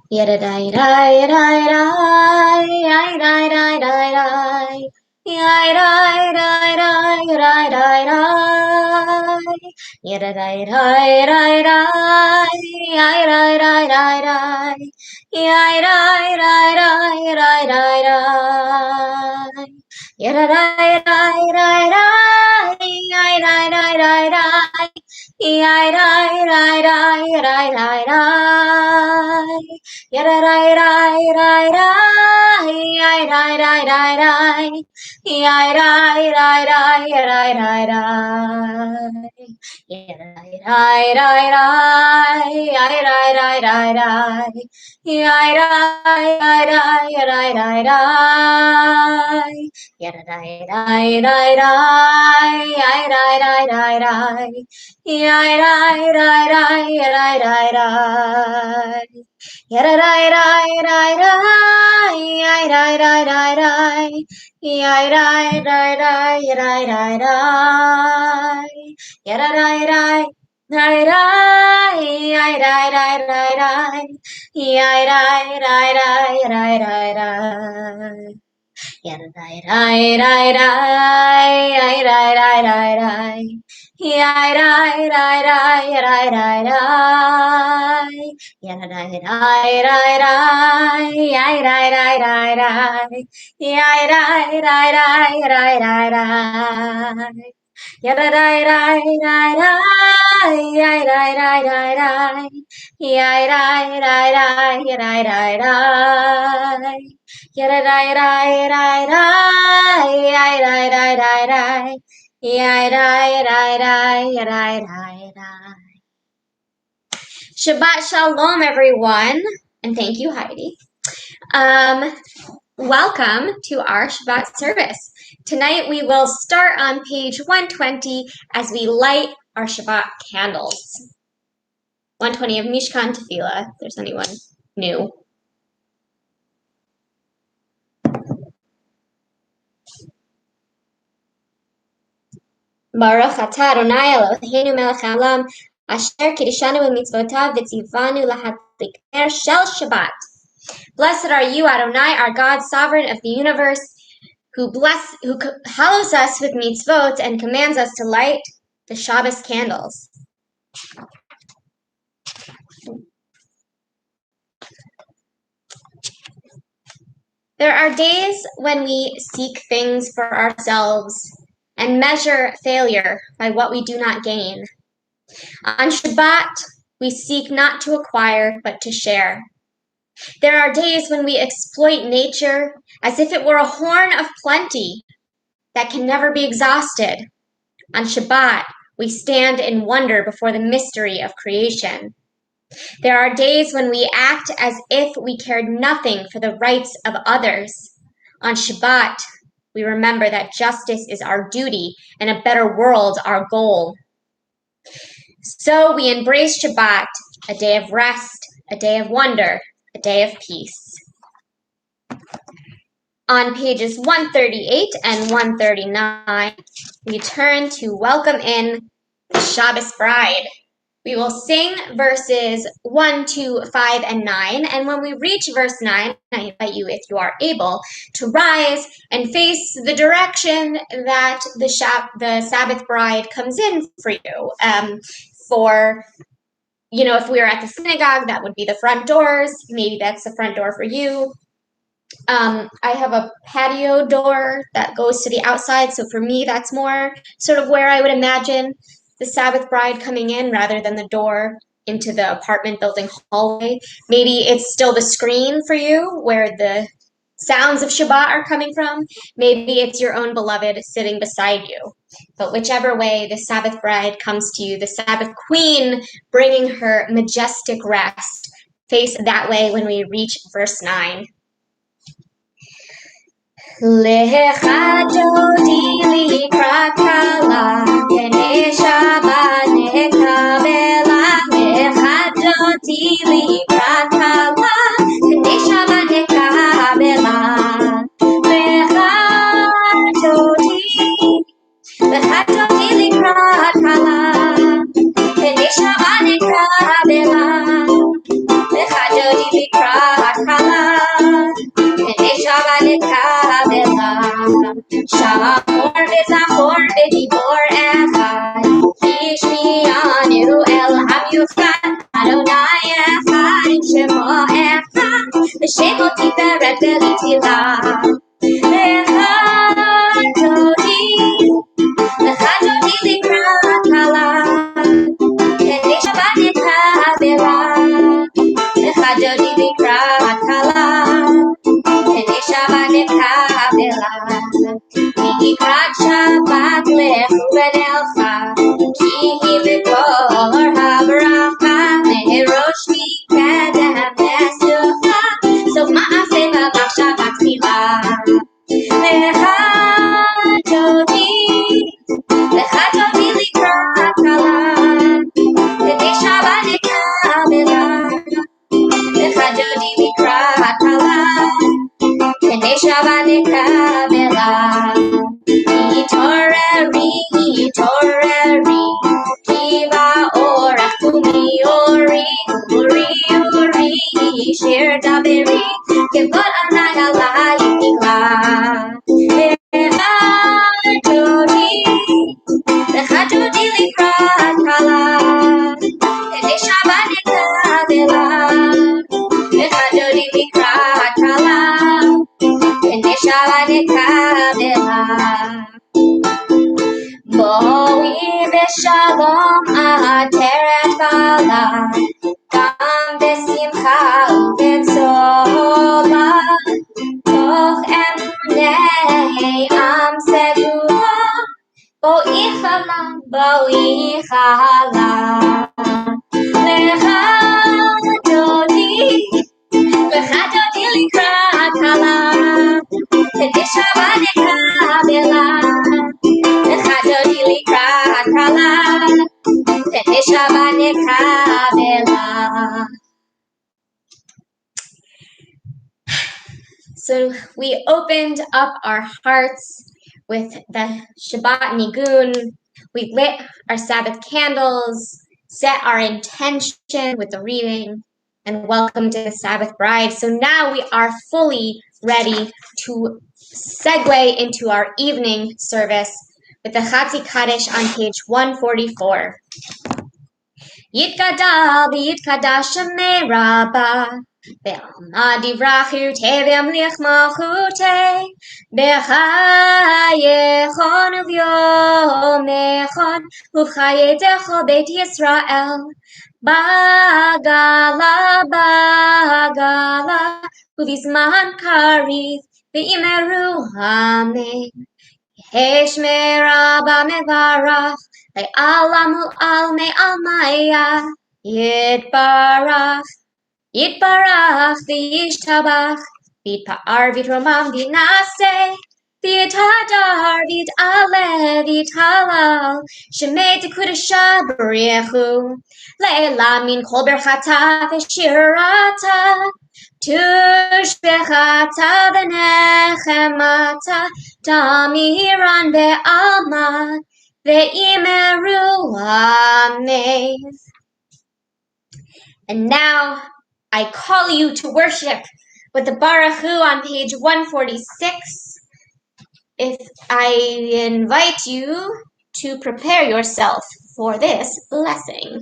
Yada dai dai dai dai dai dai dai dai dai. Yai dai dai dai dai dai dai. Yada dai dai dai dai. Yai dai dai dai dai. Yai dai dai dai dai dai dai. Yada dai dai dai dai. Yai dai dai dai dai. Yai dai dai dai dai dai dai. Yada dai dai dai dai. Yai dai dai dai dai. Yai dai dai dai dai dai dai. Yada dai dai dai. Yai dai dai dai dai. Yai dai dai dai dai dai dai. Yada dai dai dai dai. Yai dai dai dai dai. Yai dai dai dai dai dai dai. Yada dai dai dai dai. Yai dai dai dai dai. Yai dai dai dai dai dai dai. Yada dai dai dai dai. Yai dai dai dai dai. Yai dai dai dai dai dai dai. Yada dai dai dai dai. Yai dai dai dai dai. Yai dai dai dai dai dai dai. Yada dai dai dai dai. Yai dai dai dai dai. Yai dai dai dai dai dai dai. Yada dai dai dai dai. Yai dai dai dai dai. Yai dai dai dai dai dai dai. Yada dai dai dai dai. Yai dai dai dai dai. Yai dai dai dai dai dai dai. Shabbat Shalom, everyone, and thank you, Heidi. Welcome to our Shabbat service. Tonight we will start on page 120 as we light our Shabbat candles. 120 of Mishkan Tefillah, if there's anyone new. Baruch atah Adonai Eloheinu melech haolam asher kiddushanu b'mitzvotav v'tzivanu lahadlik ner shel Shabbat. Blessed are you, Adonai, our God, sovereign of the universe, who hallows us with mitzvot and commands us to light the Shabbos candles. There are days when we seek things for ourselves and measure failure by what we do not gain. On Shabbat, we seek not to acquire, but to share. There are days when we exploit nature as if it were a horn of plenty that can never be exhausted. On Shabbat, we stand in wonder before the mystery of creation. There are days when we act as if we cared nothing for the rights of others. On Shabbat, we remember that justice is our duty and a better world our goal. So we embrace Shabbat, a day of rest, a day of wonder, a day of peace. On pages 138 and 139, we turn to welcome in the Shabbos bride. We will sing verses 1, 2, 5, and 9, and when we reach verse 9, I invite you, if you are able, to rise and face the direction that the Sabbath bride comes in for you. If we are at the synagogue, that would be the front doors. Maybe that's the front door for you. I have a patio door that goes to the outside, so for me, that's more sort of where I would imagine the Sabbath bride coming in rather than the door into the apartment building hallway. Maybe it's still the screen for you where the sounds of Shabbat are coming from. Maybe it's your own beloved sitting beside you. But whichever way the Sabbath bride comes to you, the Sabbath queen bringing her majestic rest, face that way when we reach verse 9. Lecha Jodi likrat kala, Pnei Shabbat nekabela. Lecha Jodi likrat kala, Pnei Shabbat nekabela. Lecha Jodi likrat kala, Pnei Shabbat nekabela. Lecha Jodi likrat Shemo tiferet ve'itila. Lecha Dodi, Lecha Dodi likrat kala. K'nei Shabbat nekabela. Lecha Dodi likrat kala. K'nei Shabbat nekabela. Mikrat Shabbat lechu v'nelcha. Ki hi v'kol habracha. Me'rosh mikadem nesucha. Sof ma'aseh v'avach Shabbat tchila. Lecha Dodi, Lecha Dodi likrat kala. K'nei Shabbat nekabela. Lecha Dodi likrat kala. K'nei Shabbat nekabela. Hitoreri, kiva orach umi ori, uri, shir daveri, kevod anai alai tikla. Lecha Dodi likrat kala, k'nei Shabbat nekabela. Lecha Dodi likrat kala, k'nei Shabbat nekabela. Boi beshalom ateret bala, gam besimcha ubetzola, toch emunei am segula, boi chala. Lecha Dodi, Lecha Dodi likrat kala, k'nei Shabbat nekabela. Lecha Dodi likrat kala, k'nei Shabbat nekabela. So we opened up our hearts with the Shabbat Nigun. We lit our Sabbath candles, set our intention with the reading, and welcomed the Sabbath bride. So now we are fully ready to segue into our evening service with the Chatzi Kaddish on page 144. Yitgadal v'yitgadash Shemei Rabbah, Be'alma divrach v'yamliach malchutei, B'chayechon u'vyomechon, U'vchayetecho Beit Yisrael, Bagala, U'vizman kariv, V'imeru amen. Heshmei Rabbah mevarach, Le'alamul al me'almaya, Yitbarach v'yishtabach, v'yitpa'ar v'yitromam v'yinaseh, v'yitadar v'yit'aleh v'yithalal, Shemei tekudasha b'richu, le'ela min kol berchata v'shirata, tushbechata v'nechemata, tamiran ve'alma, ve'imeru amen. And now I call you to worship with the Baruch Hu on page 146. If I invite you to prepare yourself for this blessing.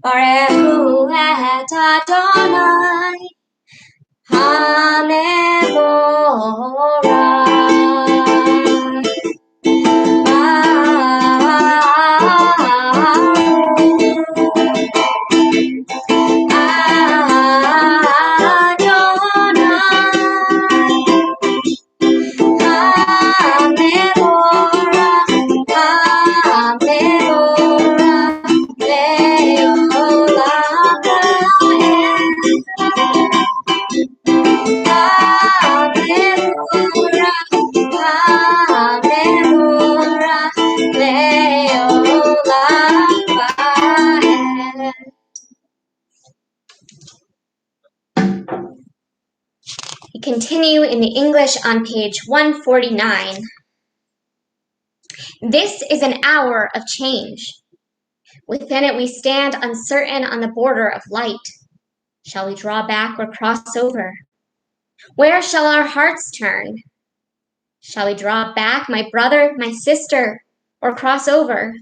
Barechu et Adonai HaMevorach. continue in the English on page 149. This is an hour of change. Within it we stand uncertain on the border of light. Shall we draw back or cross over? Where shall our hearts turn? Shall we draw back, my brother, my sister, or cross over?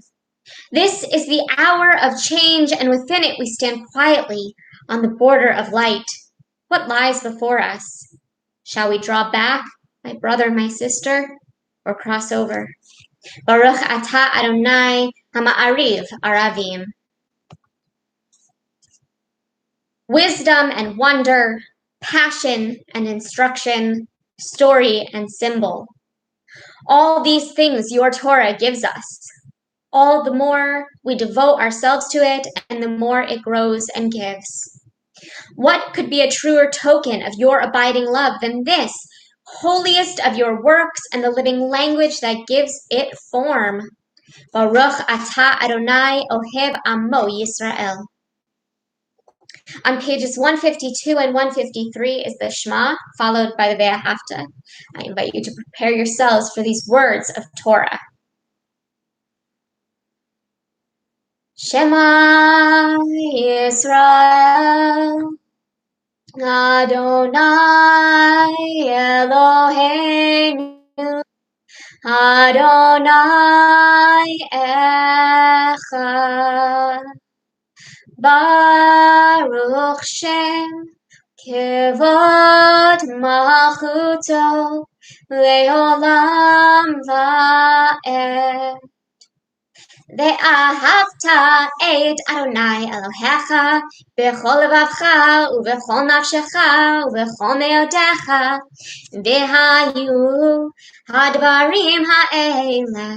This is the hour of change, and within it we stand quietly on the border of light. What lies before us? Shall we draw back, my brother, my sister, or cross over? Baruch atah Adonai hama'ariv aravim. Wisdom and wonder, passion and instruction, story and symbol. All these things your Torah gives us. All the more we devote ourselves to it, and the more it grows and gives. What could be a truer token of your abiding love than this, holiest of your works and the living language that gives it form? Baruch atah Adonai ohev amo Yisrael. On pages 152 and 153 is the Shema, followed by the Ve'ahavta. I invite you to prepare yourselves for these words of Torah. Shema Yisrael, Adonai Eloheinu, Adonai Echad. Baruch Shem Kevod Malchuto Leolam Va'ed. Ve'ahavta et Adonai Elohecha b'chol levavcha u'b'chol nafshecha u'b'chol me'odecha v'hayu hadvarim ha'ele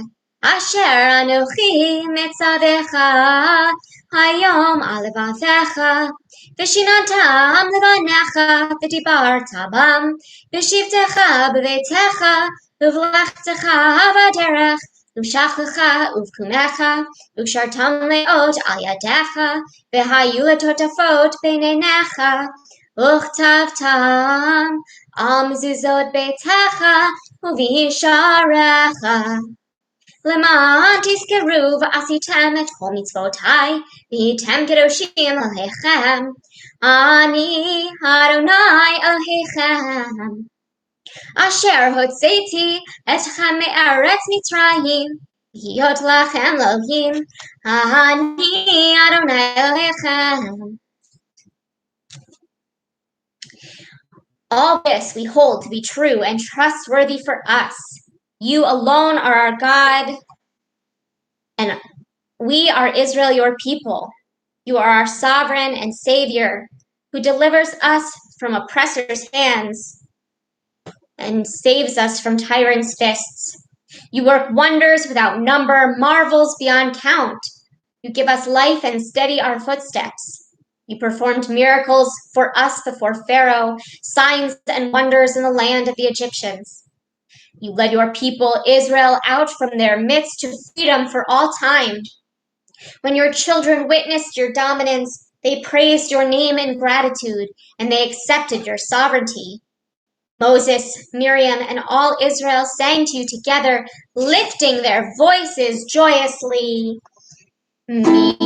asher anochi mitzavecha hayom al levavecha v'shinantam levanecha v'dibarta bam v'shivtecha b'veitecha v'v'lechtecha v'derech Ushachacha uvkumecha, ushartam leot al yadecha, v'hayu letotafot beinenecha, uchtavtam al mezuzot beitecha, uvisharecha. Leman tizkeru v'asitem et kol mitzvotai, v'hitem kedoshim alechem. Ani Adonai Elohechem. Asher hotzeiti etchem me'aretz Mitzrayim, v'hiyot lachem Elohim, ani Adonai Elohechem. All this we hold to be true and trustworthy for us. You alone are our God, and we are Israel, your people. You are our sovereign and Savior, who delivers us from oppressors' hands and saves us from tyrants' fists. You work wonders without number, marvels beyond count. You give us life and steady our footsteps. You performed miracles for us before Pharaoh, signs and wonders in the land of the Egyptians. You led your people Israel out from their midst to freedom for all time. When your children witnessed your dominance, they praised your name in gratitude, and they accepted your sovereignty. Moses, Miriam, and all Israel sang to you together, lifting their voices joyously. Mi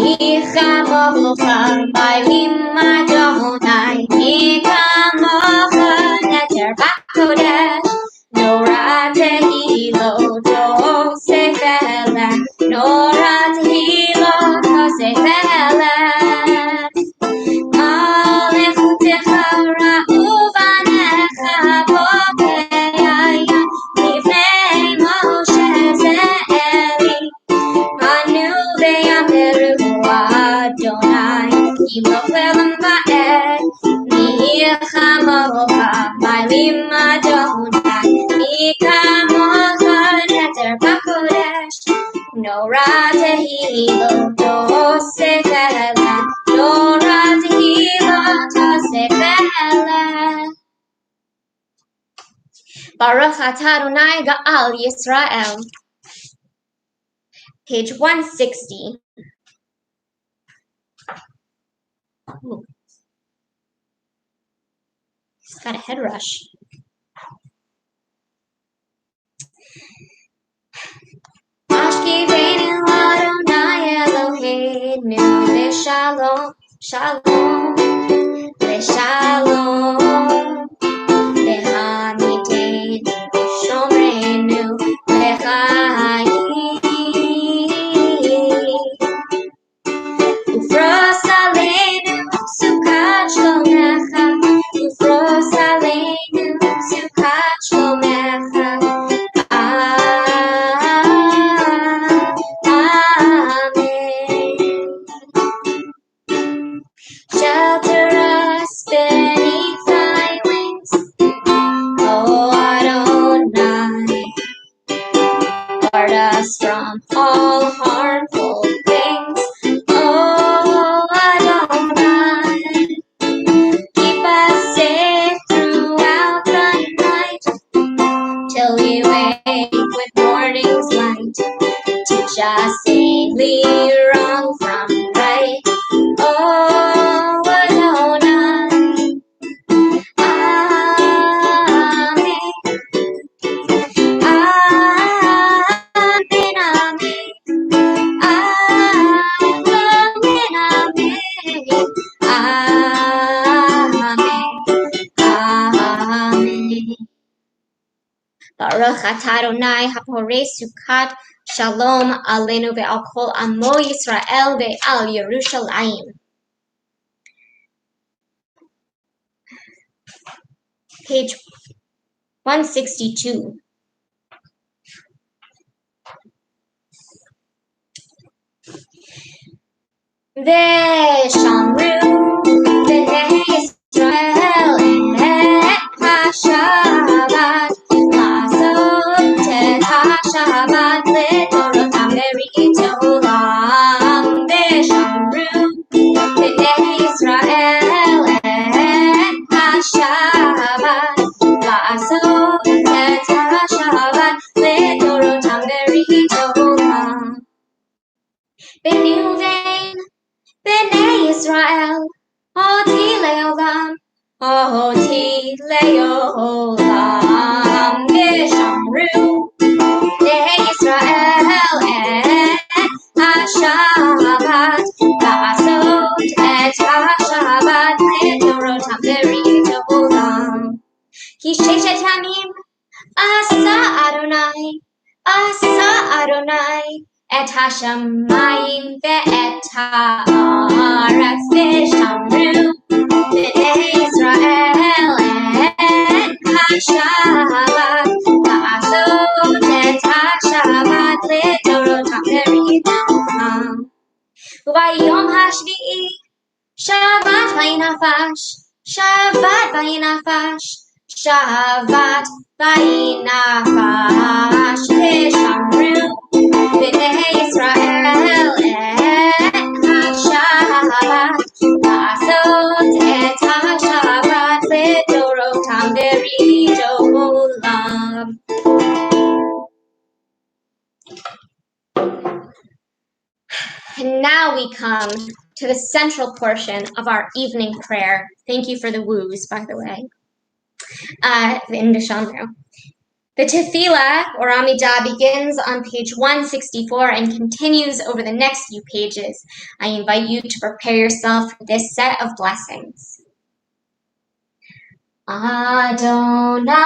chamocha bailim Adonai, mi chamocha neter b'kodesh, nora tehilo tosef eleh, nora tehilo tosef eleh. Alechutecha ra'u banecha b'keyaya, livnei Moshe ze'eli. Anu ve'yameru Adonai, Yimloch le'olam va'ed. Mi chamocha bailim Adonai, mi chamocha neter b'kodesh, nora tehilo tosef eleh, nora tehilo tosef eleh. Baruch atah Adonai Ga'al Yisrael. Page 160. Ooh. He's got a head rush. Shalom, Shalom, Shalom, Lehamidenu, Shomrenu, Lechayim, Ufros Aleinu, Sukkot Shlomecha, Ufros Aleinu, Sukkot Shlomecha, Amen. Shelter us beneath thy wings, O Adonai. Guard us from all harmful things, O Adonai. Keep us safe throughout the night, till we wake with morning's light. Teach us safely wrong from right, O Adonai. Amen. Amen. Amen. Baruch atah Adonai haporei sukkot shalom aleinu ve'al kol amo Yisrael ve'al Yerushalayim. Page 162. Ve'shamru b'nei Yisrael et haShabbat la'asot et haShabbat le'torotam be'ri'it olam. Ve'shamru b'nei Yisrael et haShabbat la'asot et haShabbat le'torotam be'ri'it olam. B'neuven B'nei Yisrael, Oti le'olam, Oti le'olam. V'shamru B'nei Yisrael et haShabbat la'asot et haShabbat le'torotam be'ri'it olam. Ki sheshet yamim asa Adonai et hashamayim ve'et haaretz. V'shamru b'nei Yisrael et haShabbat la'asot et haShabbat le'torotam be'ri'it olam. U'bayom hashvi'i Shabbat vayinafash, Shabbat vayinafash, Shabbat vayinafash. V'shamru b'nei Yisrael et haShabbat la'asot et haShabbat le'torotam be'ri'it olam. And now we come to the central portion of our evening prayer. Thank you for the woos, by the way, in the Shamru. The Tefillah, or Amidah, begins on page 164 and continues over the next few pages. I invite you to prepare yourself for this set of blessings. Adonai,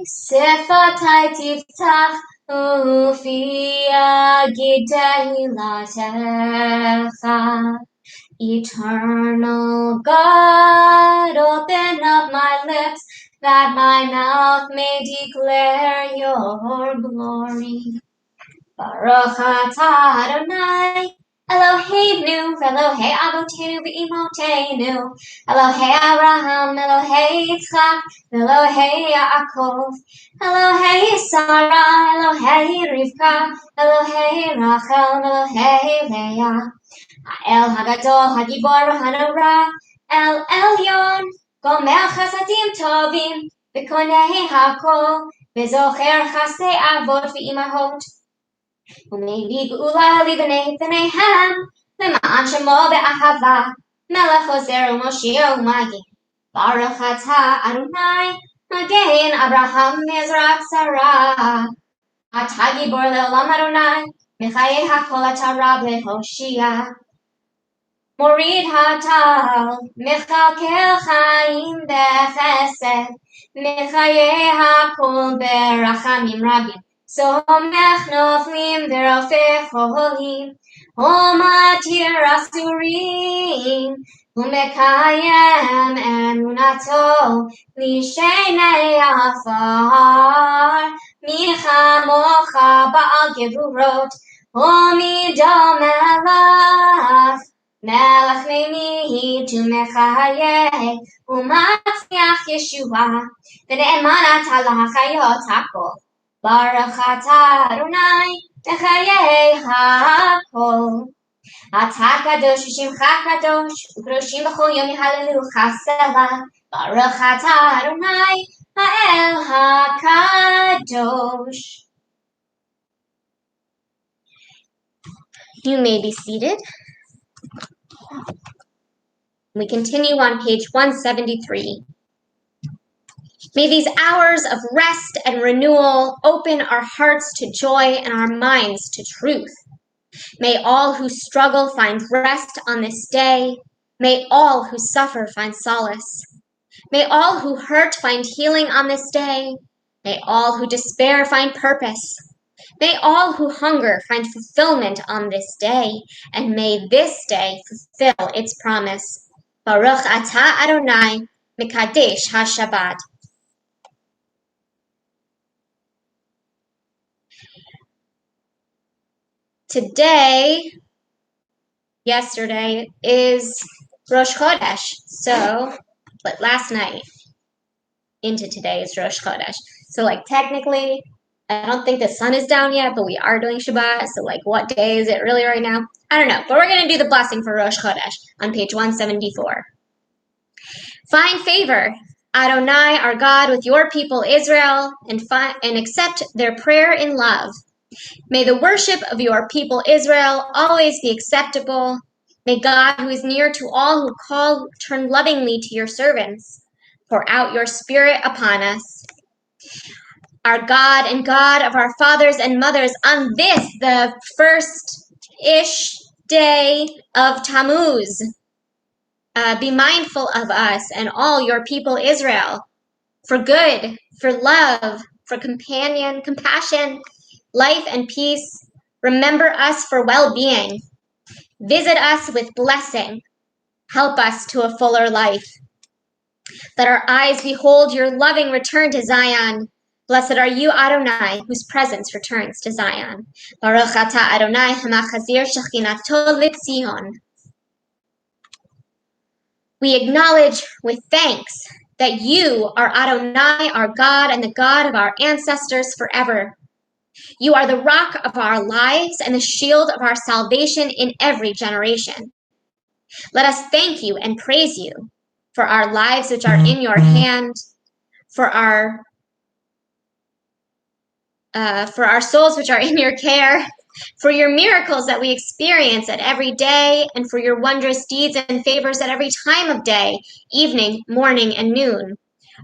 Sefatai Tiftach, Ufi Agidei Latecha. Eternal God, open up my lips, that my mouth may declare your glory. Baruch atah Adonai, Eloheinu, Elohei Avotenu v'Imotenu, Elohei Abraham, Elohei Yitzchak, Elohei Yaakov, Elohei Sarah, Elohei Rivka, Elohei Rachel, Elohei Leah. El Hagadol, Hagibor, Hanora, El Elyon, Gomer Chasadim Tovim, V'konei Hakol, V'zocher Chasdei Avot v'Imahot, U'mevi Geula Libnei B'neihem, L'ma'an Shemo Be'ahava, Melech Ozer U'Moshir U'Magin, Baruch atah Adonai, Magen Abraham Mezrat Sarah, Atah Gibor Le'olam Adonai, Mechayei Hakol Atah Rab Le'Hoshia. מוריד הטל, מחלקל חיים בחסד, מחיי הכל ברחמים רבים, סומך נופלים ורופא חולים, ומתיר אסורים, ומקיים אמונתו לשני עפר, מי כמוך בעל גבורות, ומידו מלך, מלך ממיד ומחיה, ומצליח ישועה, ונאמן אתה להחיות הכל. ברוך אתה אדוני בחיי הכל. אתה קדוש ושמך קדוש, וקדושים בכל יום יהללוך סלה. ברוך אתה אדוני האל הקדוש. You may be seated. We continue on page 173. May these hours of rest and renewal open our hearts to joy and our minds to truth. May all who struggle find rest on this day. May all who suffer find solace. May all who hurt find healing on this day. May all who despair find purpose. May all who hunger find fulfillment on this day, and may this day fulfill its promise. Baruch atah Adonai, Mekadesh HaShabbat. Yesterday is Rosh Chodesh, but last night into today is Rosh Chodesh. So technically, I don't think the sun is down yet, but we are doing Shabbat. So what day is it really right now? I don't know, but we're going to do the blessing for Rosh Chodesh on page 174. Find favor, Adonai, our God, with your people Israel, and accept their prayer in love. May the worship of your people Israel always be acceptable. May God, who is near to all who call, turn lovingly to your servants. Pour out your spirit upon us. Our God and God of our fathers and mothers, on this, the first-ish day of Tammuz, be mindful of us and all your people Israel, for good, for love, for compassion, life and peace. Remember us for well-being. Visit us with blessing. Help us to a fuller life. Let our eyes behold your loving return to Zion. Blessed are you, Adonai, whose presence returns to Zion. Baruch atah Adonai hamachazir shechinato l'Tzion. We acknowledge with thanks that you are Adonai, our God, and the God of our ancestors forever. You are the rock of our lives and the shield of our salvation in every generation. Let us thank you and praise you for our lives which are in your hand, for our souls which are in your care, for your miracles that we experience at every day, and for your wondrous deeds and favors at every time of day, evening, morning, and noon.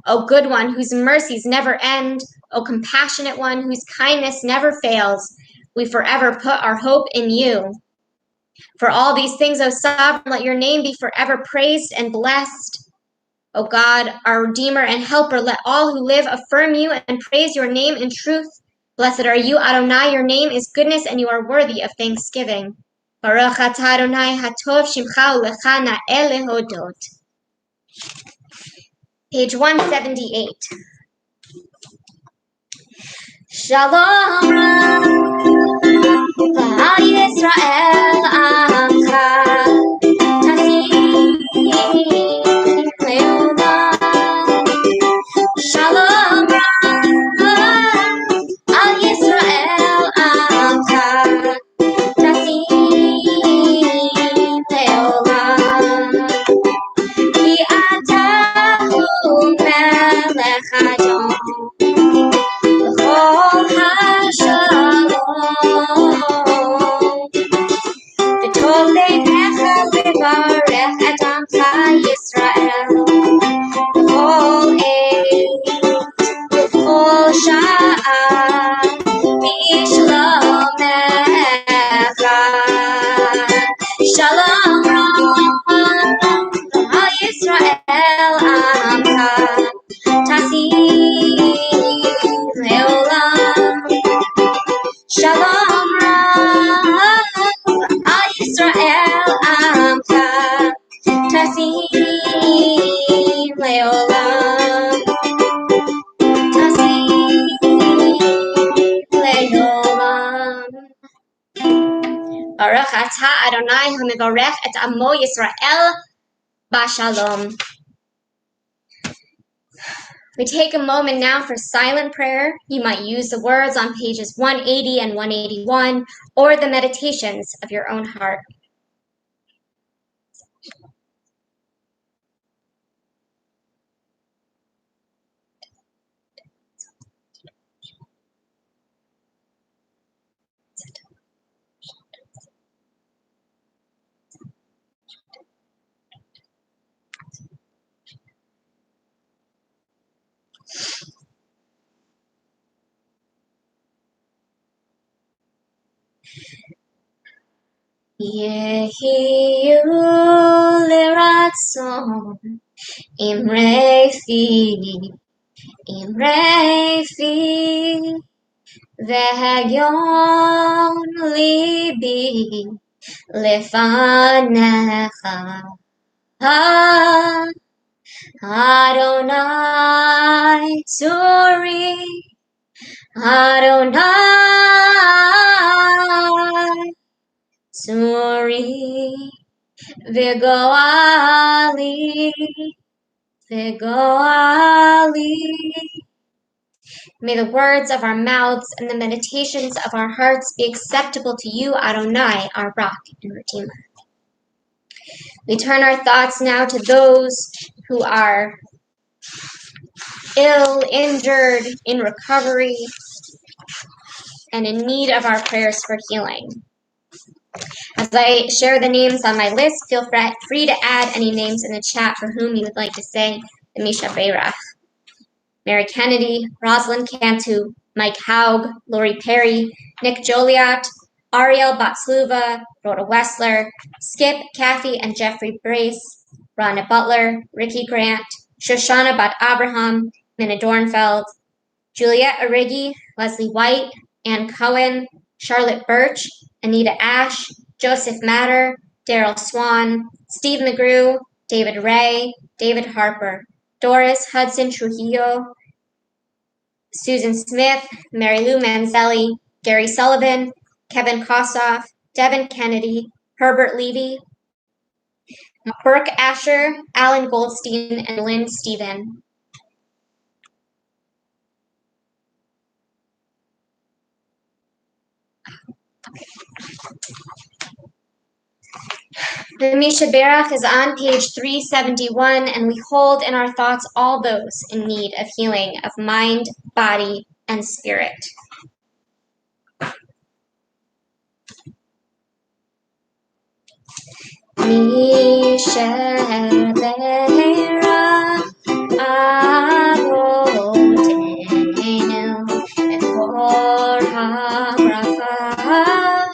O good one, whose mercies never end, O compassionate one, whose kindness never fails, we forever put our hope in you. For all these things, O sovereign, let your name be forever praised and blessed. O God, our Redeemer and Helper, let all who live affirm you and praise your name in truth. Blessed are you, Adonai, your name is goodness, and you are worthy of thanksgiving. Baruch atah Adonai, hatov shimcha ulecha na'eh lehodot. Page 178. Shalom V'al Yisrael Amcha Tasim Leolam. Shalom Al Yisrael Amcha Tasim Leolam. Ki atahu melech Adon B'chol hasham. Shalom Rav Al Yisrael Amcha Tasim Leolam Baruch atah Adonai hamevarech et amo Yisrael b'shalom. We take a moment now for silent prayer. You might use the words on pages 180 and 181 or the meditations of your own heart. Yehiyu liratzon imrei fi vehagyon libi lefanecha Adonai tzuri Adonai tzuri v'goali May the words of our mouths and the meditations of our hearts be acceptable to you, Adonai, our rock and redeemer. We turn our thoughts now to those who are ill, injured, in recovery, and in need of our prayers for healing. As I share the names on my list, feel free to add any names in the chat for whom you would like to say the Misha Beirach. Mary Kennedy, Rosalind Cantu, Mike Haug, Lori Perry, Nick Joliot, Ariel Batsluva, Rhoda Wessler, Skip, Kathy, and Jeffrey Brace, Rhonda Butler, Ricky Grant, Shoshana Bat Abraham, Minna Dornfeld, Juliette Origi, Leslie White, Ann Cohen, Charlotte Birch, Anita Ash, Joseph Matter, Daryl Swan, Steve McGrew, David Ray, David Harper, Doris Hudson Trujillo, Susan Smith, Mary Lou Manzelli, Gary Sullivan, Kevin Kossoff, Devin Kennedy, Herbert Levy, Burke Asher, Alan Goldstein, and Lynn Stephen. The Misha Berach is on page 371, and we hold in our thoughts all those in need of healing of mind, body, and spirit. Misha Berach Avotenu Ekor HaBracha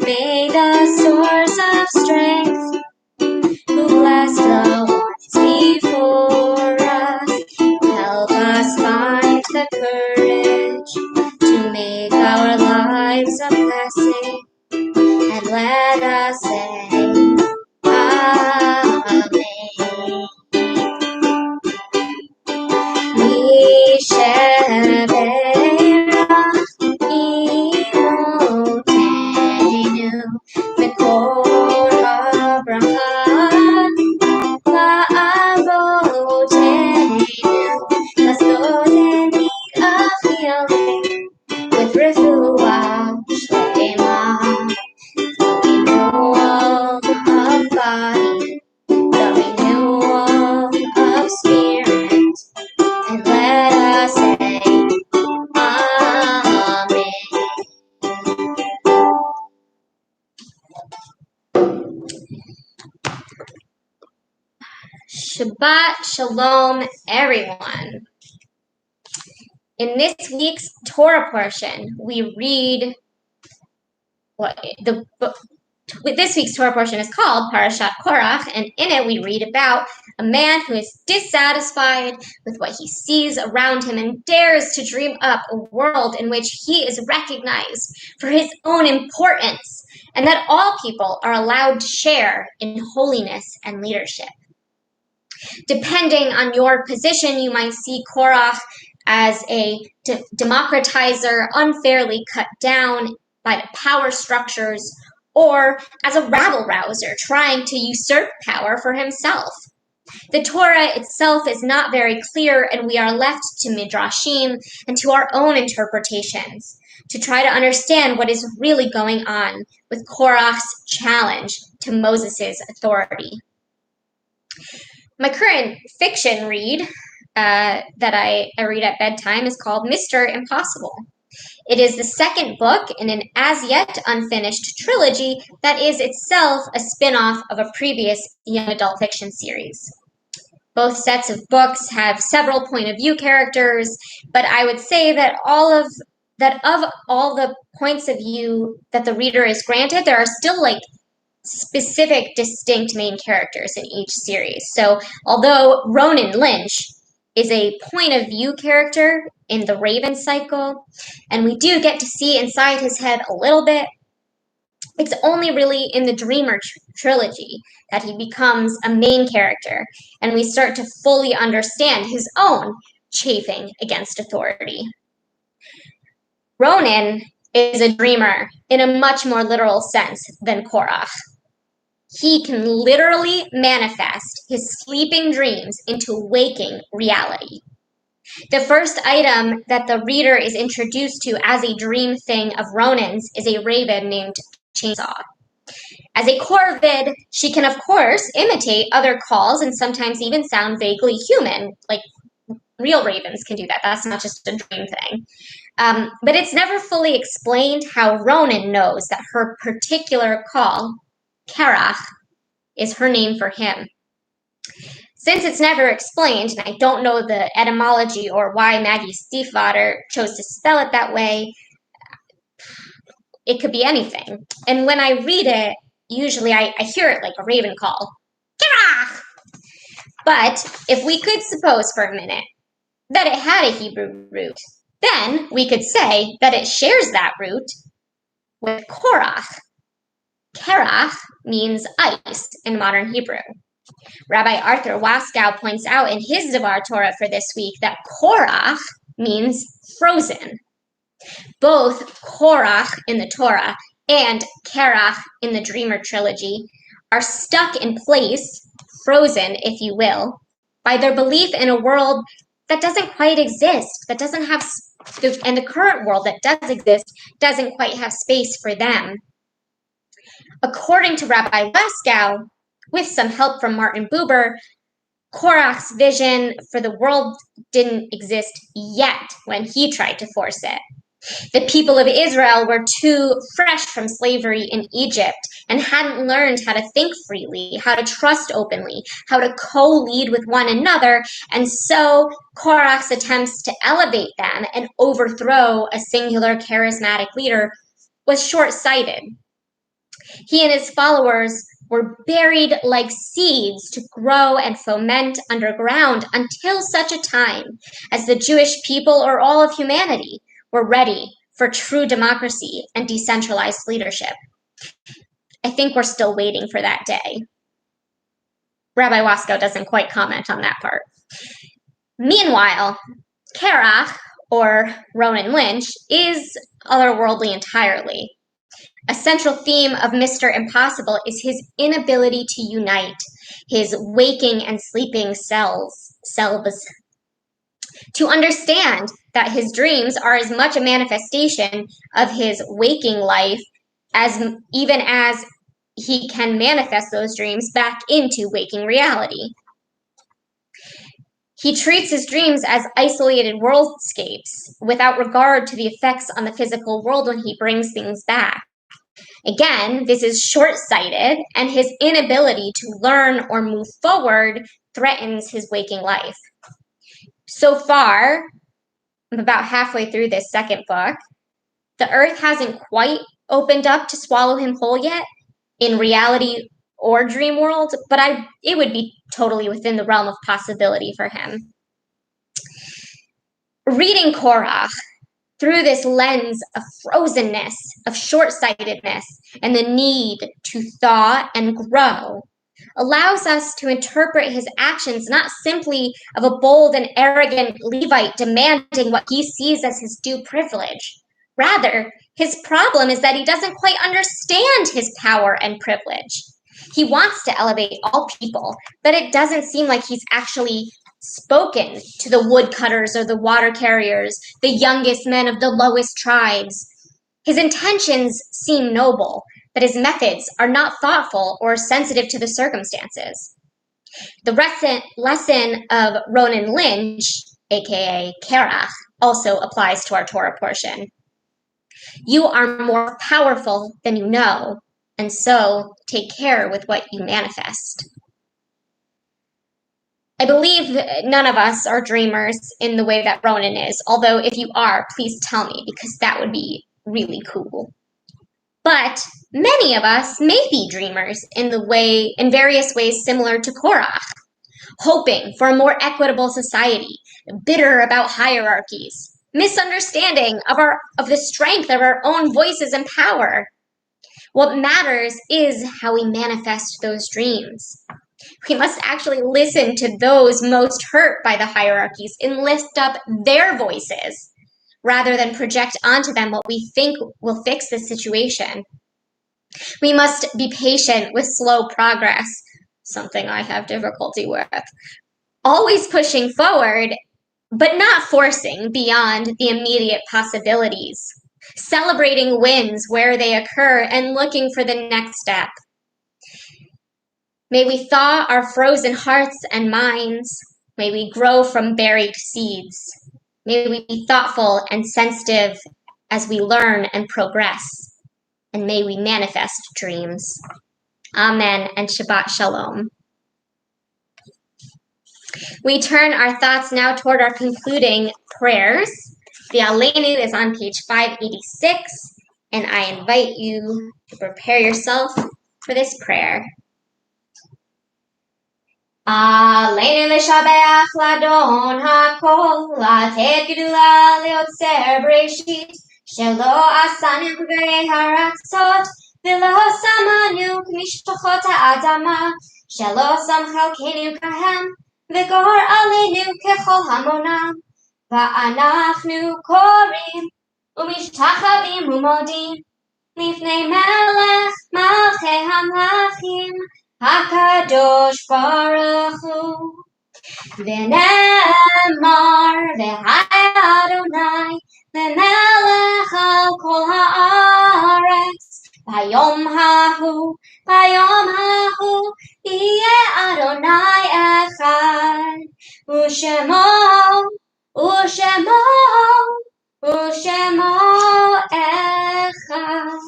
May the source of strength, who bless the ones before us, help us find the courage to make our lives a blessing, and let us say, Amen. With refuah, Shema, renewal of body, the renewal of spirit, and let us say, Amen. Shabbat Shalom, everyone. In this week's Torah portion, we read This week's Torah portion is called Parashat Korach, and in it we read about a man who is dissatisfied with what he sees around him and dares to dream up a world in which he is recognized for his own importance, and that all people are allowed to share in holiness and leadership. Depending on your position, you might see Korach as a democratizer unfairly cut down by the power structures, or as a rabble-rouser trying to usurp power for himself. The Torah itself is not very clear, and we are left to midrashim and to our own interpretations to try to understand what is really going on with Korach's challenge to Moses' authority. My current fiction read that I read at bedtime is called Mr. Impossible. It is the second book in an as-yet unfinished trilogy that is itself a spin-off of a previous young adult fiction series. Both sets of books have several point-of-view characters, but I would say that of all the points of view that the reader is granted, there are still specific, distinct main characters in each series. So although Ronan Lynch is a point-of-view character in the Raven cycle, and we do get to see inside his head a little bit, it's only really in the Dreamer trilogy that he becomes a main character, and we start to fully understand his own chafing against authority. Ronan is a dreamer in a much more literal sense than Korach. He can literally manifest his sleeping dreams into waking reality. The first item that the reader is introduced to as a dream thing of Ronan's is a raven named Chainsaw. As a corvid, she can of course imitate other calls and sometimes even sound vaguely human, like real ravens can do that. That's not just a dream thing. But it's never fully explained how Ronan knows that her particular call, Karach, is her name for him. Since it's never explained, and I don't know the etymology or why Maggie Stiefvater chose to spell it that way, it could be anything. And when I read it, usually I hear it like a raven call, Karach! But if we could suppose for a minute that it had a Hebrew root, then we could say that it shares that root with Korach. Karach means ice in modern Hebrew. Rabbi Arthur Waskow points out in his Devar Torah for this week that Korach means frozen. Both Korach in the Torah and Karach in the Dreamer trilogy are stuck in place, frozen, if you will, by their belief in a world that doesn't quite exist, that doesn't have, and the current world that does exist doesn't quite have space for them. According to Rabbi Waskow, with some help from Martin Buber, Korach's vision for the world didn't exist yet when he tried to force it. The people of Israel were too fresh from slavery in Egypt and hadn't learned how to think freely, how to trust openly, how to co-lead with one another, and so Korach's attempts to elevate them and overthrow a singular charismatic leader was short-sighted. He and his followers were buried like seeds to grow and foment underground until such a time as the Jewish people or all of humanity were ready for true democracy and decentralized leadership. I think we're still waiting for that day. Rabbi Waskow doesn't quite comment on that part. Meanwhile, Karach, or Ronan Lynch, is otherworldly entirely. A central theme of Mr. Impossible is his inability to unite his waking and sleeping selves, to understand that his dreams are as much a manifestation of his waking life as even as he can manifest those dreams back into waking reality. He treats his dreams as isolated worldscapes without regard to the effects on the physical world when he brings things back. Again, this is short-sighted, and his inability to learn or move forward threatens his waking life. So far, I'm about halfway through this second book, the earth hasn't quite opened up to swallow him whole yet. in reality or dream world, but it would be totally within the realm of possibility for him. Reading Korach through this lens of frozenness, of short-sightedness, and the need to thaw and grow allows us to interpret his actions not simply of a bold and arrogant Levite demanding what he sees as his due privilege. Rather, his problem is that he doesn't quite understand his power and privilege. He wants to elevate all people, but it doesn't seem like he's actually spoken to the woodcutters or the water carriers, the youngest men of the lowest tribes. His intentions seem noble, but his methods are not thoughtful or sensitive to the circumstances. The lesson of Ronan Lynch, aka Kerach, also applies to our Torah portion. You are more powerful than you know, and so take care with what you manifest. I believe none of us are dreamers in the way that Ronan is, although if you are, please tell me, because that would be really cool. But many of us may be dreamers in various ways similar to Korach, hoping for a more equitable society, bitter about hierarchies, misunderstanding of the strength of our own voices and power. What matters is how we manifest those dreams. We must actually listen to those most hurt by the hierarchies and lift up their voices, rather than project onto them what we think will fix the situation. We must be patient with slow progress, something I have difficulty with, always pushing forward, but not forcing beyond the immediate possibilities, celebrating wins where they occur and looking for the next step. May we thaw our frozen hearts and minds. May we grow from buried seeds. May we be thoughtful and sensitive as we learn and progress. And may we manifest dreams. Amen and Shabbat Shalom. We turn our thoughts now toward our concluding prayers. The Aleinu is on page 586, and I invite you to prepare yourself for this prayer. Aleinu l'shabeach l'adon hakol, לתת גדולה ליוצר בראשית, שלא עשנו כגויי הארצות, ולא שמנו כמשפחות האדמה, שלא שם חלקנו כהם, וגור עלינו ככל המונם. ואנחנו קוראים ומשתחווים ומודים לפני מלך מלכי המלכים, הקדוש ברוך הוא. ונאמר והיה אדוני למלך על כל הארץ, ביום ההוא יהיה אדוני אחד, ושמו אחד.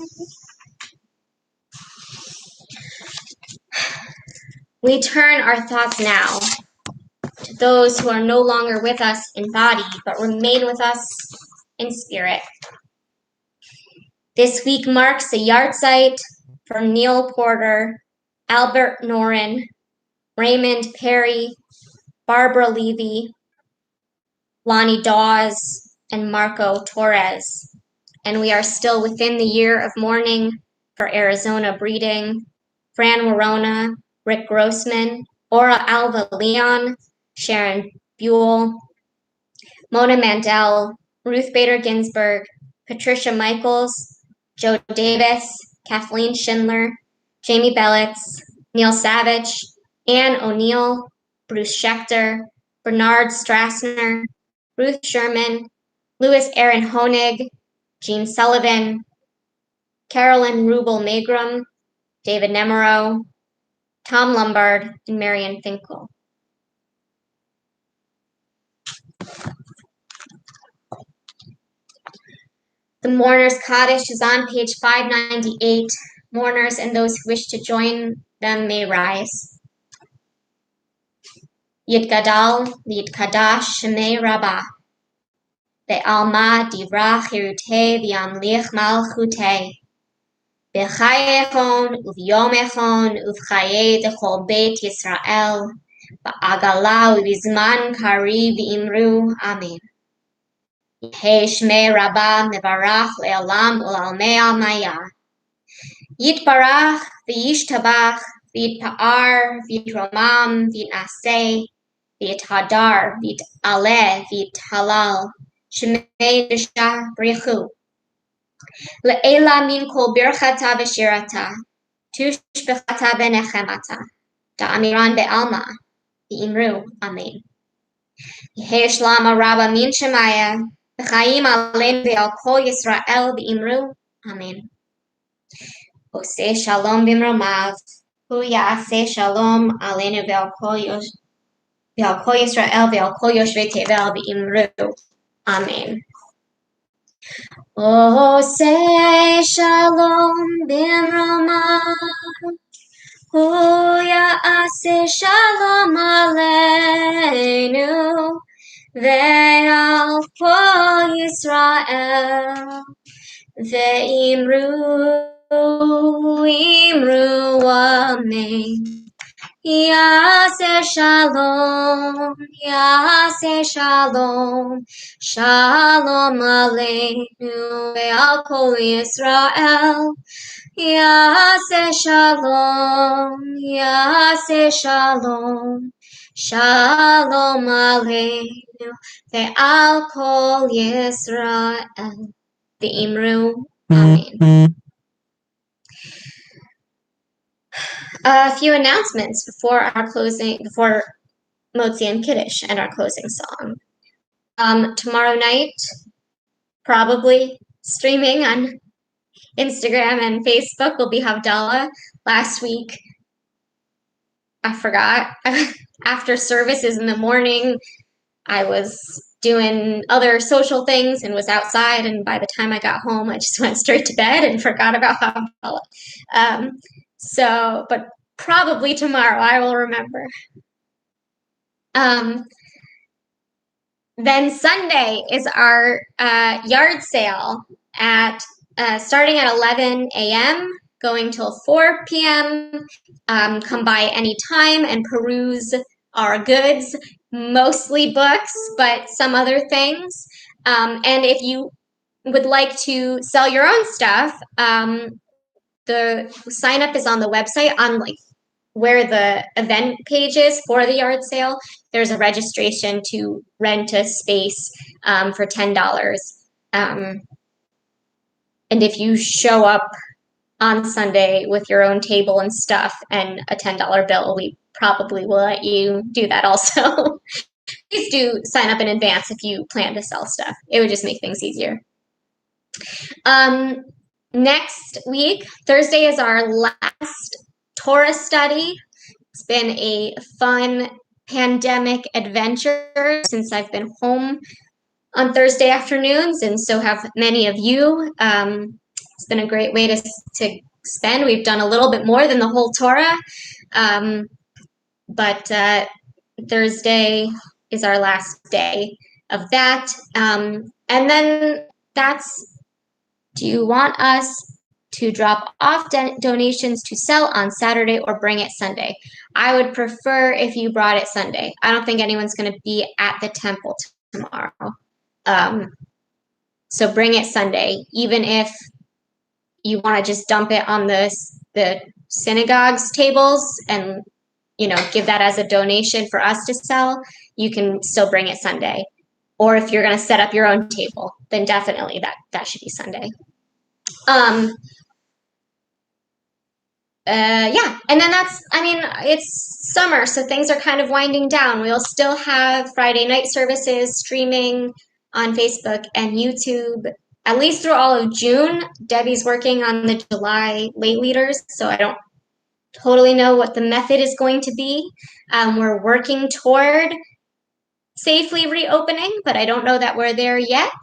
We turn our thoughts now to those who are no longer with us in body, but remain with us in spirit. This week marks a yahrzeit for Neil Porter, Albert Noren, Raymond Perry, Barbara Levy, Lonnie Dawes, and Marco Torres. And we are still within the year of mourning for Arizona Breeding, Fran Warona, Rick Grossman, Aura Alva Leon, Sharon Buell, Mona Mandel, Ruth Bader Ginsburg, Patricia Michaels, Joe Davis, Kathleen Schindler, Jamie Bellitz, Neil Savage, Ann O'Neill, Bruce Schechter, Bernard Strassner, Ruth Sherman, Louis Aaron Honig, Jean Sullivan, Carolyn Rubel Magrum, David Nemero, Tom Lombard, and Marion Finkel. The Mourners' Chodesh is on page 598. Mourners and those who wish to join them may rise. Yitgadal Yitkadash Shemei Rabbah. Be'alma Divra Chirutei V'yamlich Malchutei. בחייכון וביומכון ובחיי דכל בית ישראל, בעגלה ובזמן קריב אמרו אמן. יהי שמי רבה מברך לעולם ולעלמי עלמיה. יתברך וישתבח ויתפאר ויתרומם ויתנשא ויתהדר ויתעלה ויתהלל שמי דרשה בריחו. לעילה מן כל ברכתה ושירתה, תושבחתה ונחמתה, דאמירן בעלמא, ואמרו אמן. יהי שלמה רבה מן שמיה, וחיים עלינו ועל כל ישראל, ואמרו אמן. עושה שלום במרומיו, הוא יעשה שלום עלינו ועל כל ישראל ועל כל יושבי תבל, ואמרו אמן. עושה שלום במרומיו, הוא יעשה שלום עלינו ועל כל ישראל, ואמרו אמן. יעשה שלום, יעשה שלום, שלום עלינו ועל כל ישראל. יעשה שלום, יעשה שלום, שלום עלינו ועל כל ישראל. ואמרו אמן. A few announcements before Motzi and Kiddush and our closing song. Tomorrow night, probably streaming on Instagram and Facebook, will be Havdalah. Last week, I forgot. After services in the morning, I was doing other social things and was outside, and by the time I got home, I just went straight to bed and forgot about Havdalah. But probably tomorrow I will remember. Then Sunday is our yard sale starting at 11 a.m., going till 4 p.m. Come by any time and peruse our goods, mostly books, but some other things. And if you would like to sell your own stuff, the sign up is on the website on where the event page is for the yard sale. There's a registration to rent a space for $10. And if you show up on Sunday with your own table and stuff and a $10 bill, we probably will let you do that also. Please do sign up in advance if you plan to sell stuff. It would just make things easier. Next week, Thursday is our last Torah study. It's been a fun pandemic adventure since I've been home on Thursday afternoons, and so have many of you. It's been a great way to spend. We've done a little bit more than the whole Torah, but Thursday is our last day of that. And then do you want us to drop off donations to sell on Saturday or bring it Sunday? I would prefer if you brought it Sunday. I don't think anyone's going to be at the temple tomorrow. So bring it Sunday, even if you want to just dump it on the synagogue's tables and give that as a donation for us to sell. You can still bring it Sunday. Or if you're going to set up your own table, then definitely that should be Sunday. Yeah, and then it's summer, so things are kind of winding down. We'll still have Friday night services streaming on Facebook and YouTube, at least through all of June. Debbie's working on the July late leaders, so I don't totally know what the method is going to be. We're working toward safely reopening, but I don't know that we're there yet.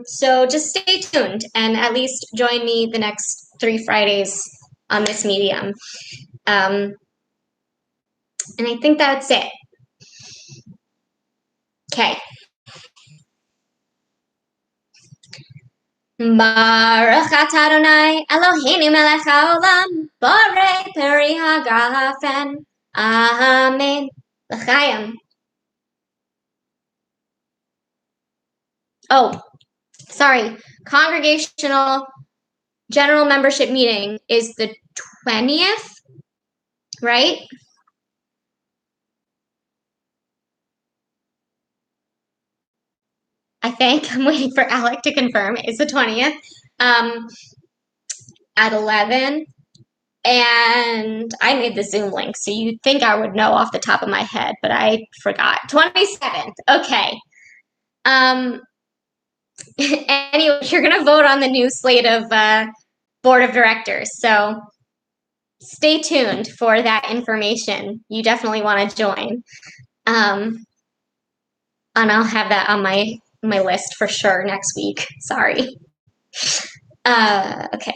So just stay tuned and at least join me the next 3 Fridays on this medium. And I think that's it. Okay. Baruch atah Adonai Eloheinu melech haolam borei peri hagafen. Amen. L'chaim. Oh, sorry. Congregational general membership meeting is the 20th, right? I think I'm waiting for Alec to confirm. It's the 20th at 11. And I made the Zoom link, so you'd think I would know off the top of my head, but I forgot. 27th. Okay. Anyway, you're going to vote on the new slate of board of directors. So stay tuned for that information. You definitely want to join. And I'll have that on my list for sure next week. Sorry. Okay.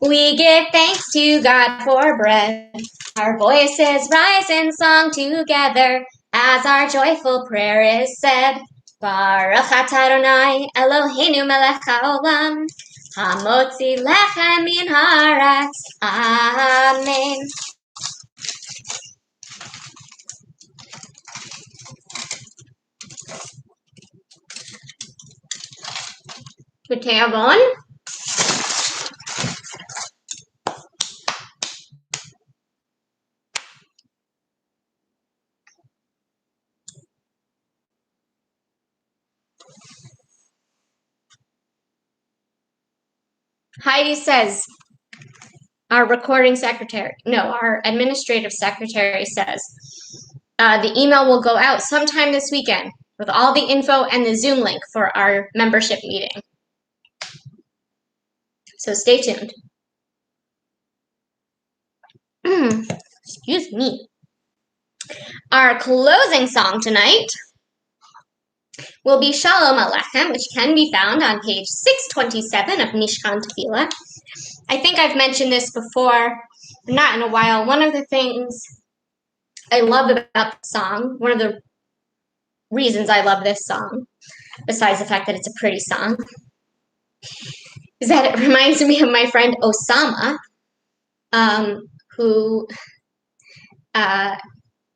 We give thanks to God for bread. Our voices rise in song together as our joyful prayer is said. Baruch atah Adonai Eloheinu melech haolam hamotzi lechem min haaretz. Amen. B'te'avon. Heidi says, our administrative secretary says, the email will go out sometime this weekend with all the info and the Zoom link for our membership meeting. So stay tuned. Excuse me. Our closing song tonight will be Shalom Aleichem, which can be found on page 627 of Mishkan Tefillah. I think I've mentioned this before, but not in a while. One of the things I love about the song, one of the reasons I love this song, besides the fact that it's a pretty song, is that it reminds me of my friend Osama, who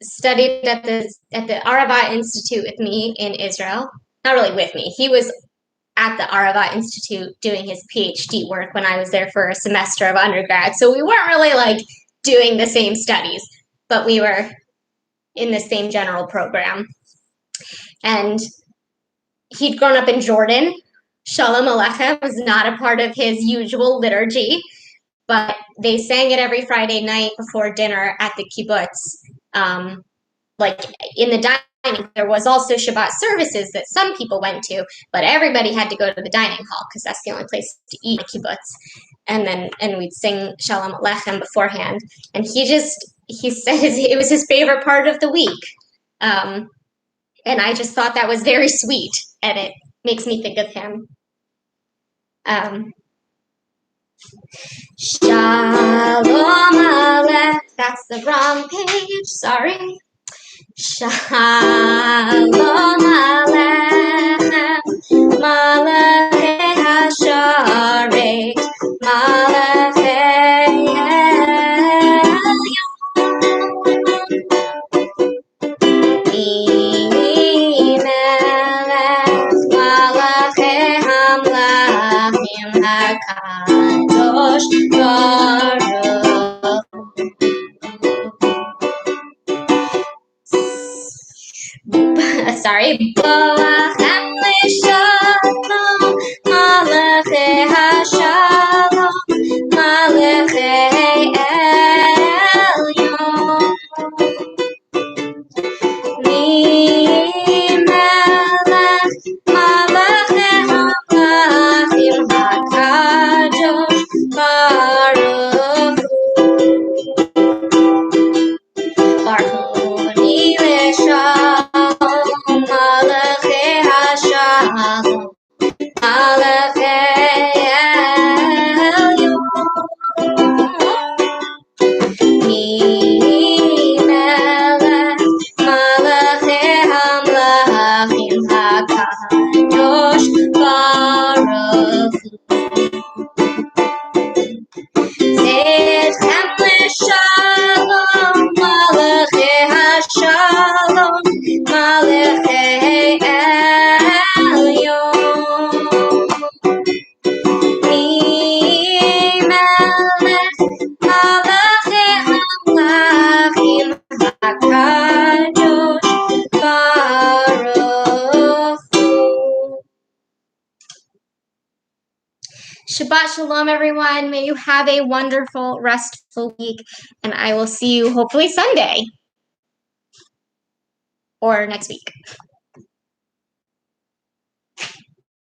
studied at the Arava Institute with me in Israel. Not really with me. He was at the Arava Institute doing his PhD work when I was there for a semester of undergrad. So we weren't really like doing the same studies, but we were in the same general program. And he'd grown up in Jordan. Shalom Aleichem was not a part of his usual liturgy, but they sang it every Friday night before dinner at the kibbutz. Like in the dining, there was also Shabbat services that some people went to, but everybody had to go to the dining hall because that's the only place to eat at kibbutz. And we'd sing Shalom Aleichem beforehand. And he said it was his favorite part of the week. And I just thought that was very sweet, and it makes me think of him. Shalom Aleichem. That's the wrong page. Sorry. Shalom Aleichem, Malachei Hasharet, Malachei Melech, Malachei Hamlachim HaKadosh Baruch. Sorry. Boachem leShalom, Malachei Hashalom, Malachei Elyon. Mimelech, Malachei Hamlachim HaKadosh Baruch Hu. Barchuni leShalom, Malachei Hashalom, Malachei Shabbat Shalom, everyone. May you have a wonderful, restful week, and I will see you hopefully Sunday or next week.